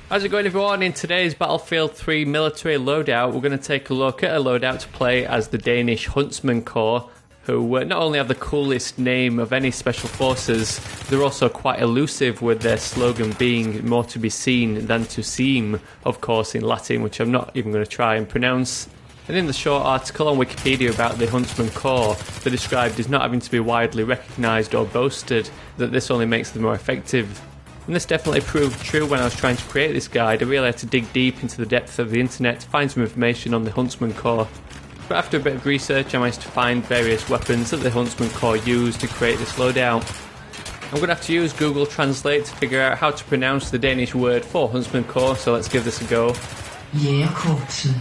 How's it going, everyone? In today's Battlefield 3 military loadout, we're going to take a look at a loadout to play as the Danish Huntsmen Corps, who not only have the coolest name of any special forces, they're also quite elusive, with their slogan being more to be seen than to seem, of course in Latin, which I'm not even going to try and pronounce. And in the short article on Wikipedia about the Huntsmen Corps, they're described as not having to be widely recognised or boasted, that this only makes them more effective. And this definitely proved true when I was trying to create this guide. I really had to dig deep into the depth of the internet to find some information on the Huntsmen Corps. But after a bit of research, I managed to find various weapons that the Huntsmen Corps used to create this loadout. I'm going to have to use Google Translate to figure out how to pronounce the Danish word for Huntsmen Corps, so let's give this a go. Jægerkorpset.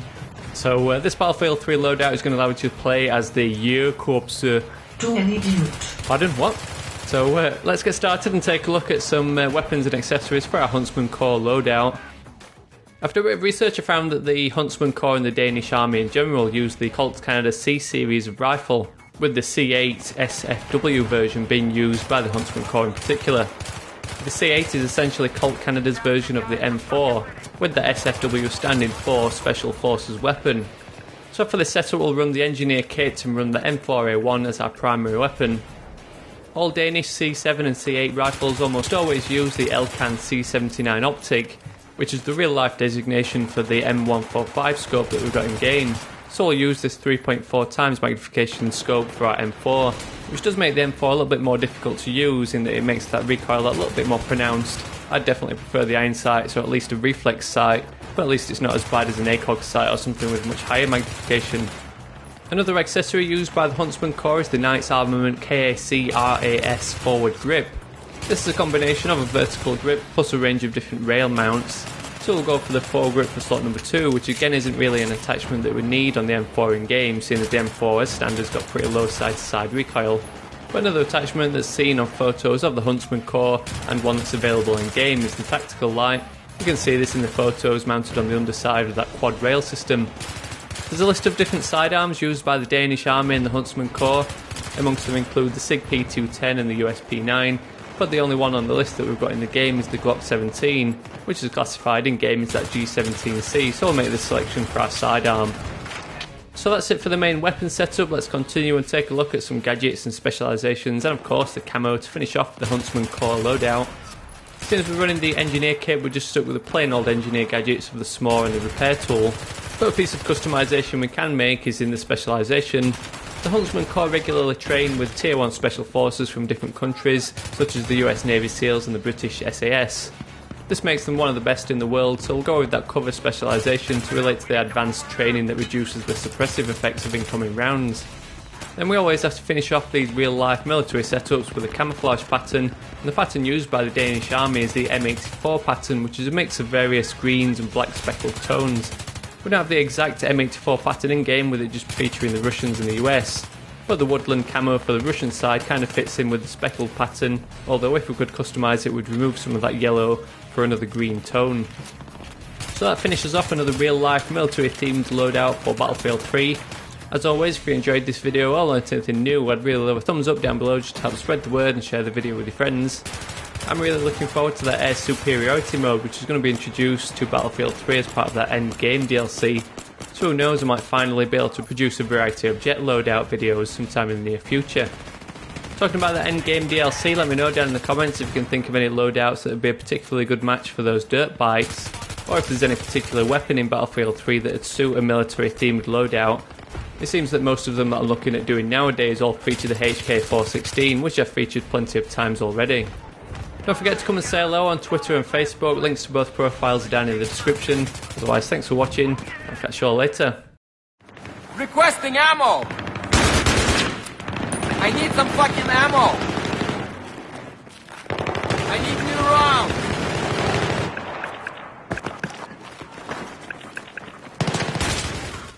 So this Battlefield 3 loadout is going to allow you to play as the Jægerkorpset. Du er en idiot. Pardon, what? So let's get started and take a look at some weapons and accessories for our Huntsmen Corps loadout. After a bit of research, I found that the Huntsmen Corps and the Danish Army in general use the Colt Canada C series of rifle, with the C8 SFW version being used by the Huntsmen Corps in particular. The C8 is essentially Colt Canada's version of the M4, with the SFW standing for Special Forces Weapon. So for this setup, we'll run the Engineer Kit and run the M4A1 as our primary weapon. All Danish C7 and C8 rifles almost always use the Elcan C79 optic, which is the real-life designation for the M145 scope that we've got in game. So we'll use this 3.4 times magnification scope for our M4, which does make the M4 a little bit more difficult to use in that it makes that recoil a little bit more pronounced. I'd definitely prefer the iron sights, or at least a reflex sight, but at least it's not as bad as an ACOG sight or something with much higher magnification. Another accessory used by the Huntsmen Corps is the Knight's Armament KAC RAS forward grip. This is a combination of a vertical grip plus a range of different rail mounts. So we'll go for the foregrip for slot number 2, which again isn't really an attachment that we need on the M4 in game, seeing as the M4 as standard's got pretty low side-to-side recoil. But another attachment that's seen on photos of the Huntsmen Corps, and one that's available in game, is the tactical light. You can see this in the photos mounted on the underside of that quad rail system. There's a list of different sidearms used by the Danish Army and the Huntsmen Corps. Amongst them include the SIG P210 and the US P9, but the only one on the list that we've got in the game is the Glock 17, which is classified in game as that G17C, so we'll make this selection for our sidearm. So that's it for the main weapon setup. Let's continue and take a look at some gadgets and specializations, and of course the camo to finish off the Huntsmen Corps loadout. Since we're running the Engineer Kit, we're just stuck with the plain old Engineer gadgets of the SMOR and the repair tool. But a piece of customization we can make is in the specialization. The Huntsmen Corps regularly train with Tier 1 special forces from different countries, such as the US Navy SEALs and the British SAS. This makes them one of the best in the world, so we'll go with that cover specialization to relate to the advanced training that reduces the suppressive effects of incoming rounds. Then we always have to finish off these real-life military setups with a camouflage pattern, and the pattern used by the Danish Army is the M84 Patton, which is a mix of various greens and black speckled tones. We don't have the exact M84 pattern in game, with it just featuring the Russians and the US, but the woodland camo for the Russian side kind of fits in with the speckled pattern, although if we could customise it, we'd remove some of that yellow for another green tone. So that finishes off another real-life military themed loadout for Battlefield 3. As always, if you enjoyed this video or learned anything new, I'd really love a thumbs up down below just to help spread the word and share the video with your friends. I'm really looking forward to that air superiority mode, which is going to be introduced to Battlefield 3 as part of that end game DLC. So who knows, I might finally be able to produce a variety of jet loadout videos sometime in the near future. Talking about that end game DLC, let me know down in the comments if you can think of any loadouts that would be a particularly good match for those dirt bikes, or if there's any particular weapon in Battlefield 3 that would suit a military themed loadout. It seems that most of them that I'm looking at doing nowadays all feature the HK416, which I've featured plenty of times already. Don't forget to come and say hello on Twitter and Facebook. Links to both profiles are down in the description. Otherwise, thanks for watching. I'll catch you all later. Requesting ammo! I need some fucking ammo!